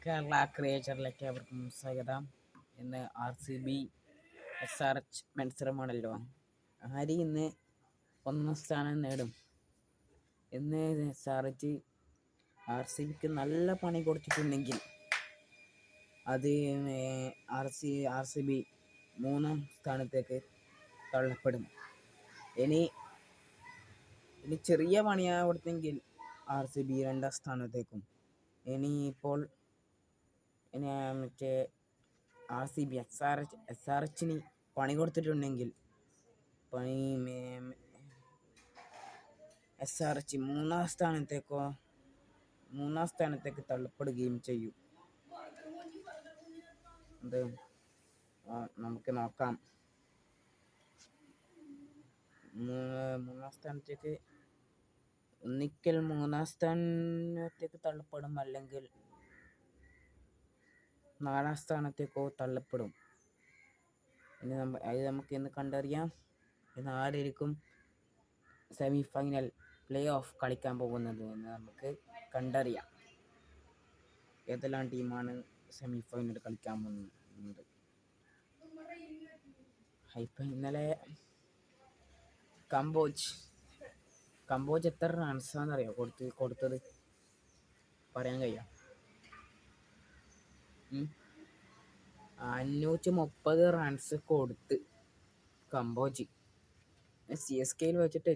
കേരള ക്രിയേച്ചറിലേക്ക് അവർക്കും സ്വാഗതം. ഇന്ന് RCB SRH മത്സരമാണല്ലോ. ആര് ഇന്ന് ഒന്നാം സ്ഥാനം നേടും? ഇന്ന് SRH RCBക്ക് നല്ല പണി കൊടുത്തിട്ടുണ്ടെങ്കിൽ അത് RCB മൂന്നാം സ്ഥാനത്തേക്ക് തള്ളപ്പെടും. ഇനി ചെറിയ പണിയാണ് കൊടുത്തെങ്കിൽ RCB രണ്ടാം സ്ഥാനത്തേക്കും. ഇപ്പോൾ മറ്റേ RCB SRHന് പണി കൊടുത്തിട്ടുണ്ടെങ്കിൽ SRH മൂന്നാം സ്ഥാനത്തേക്ക് തള്ളപ്പെടുകയും ചെയ്യും. അത് നമുക്ക് നോക്കാം. മൂന്നാം സ്ഥാനത്തേക്ക് ഒന്നിക്കൽ മൂന്നാം സ്ഥാനത്തേക്ക് തള്ളപ്പെടും, അല്ലെങ്കിൽ നാലാം സ്ഥാനത്തേക്കോ തള്ളപ്പെടും. അത് നമുക്ക് ഇന്ന് കണ്ടറിയാം. ഇന്ന് ആരായിരിക്കും സെമി ഫൈനൽ പ്ലേ ഓഫ് കളിക്കാൻ പോകുന്നത് എന്ന് നമുക്ക് കണ്ടറിയാം. ഏതെല്ലാം ടീമാണ് സെമി ഫൈനൽ കളിക്കാൻ പോകുന്നത്? ഇപ്പം ഇന്നലെ കംബോജ് എത്ര റൺസാണെന്നറിയോ കൊടുത്തത്? പറയാൻ കഴിയാം. 530 റൺസ് കൊടുത്ത് കംബോജ് CSKയിൽ വെച്ചിട്ട്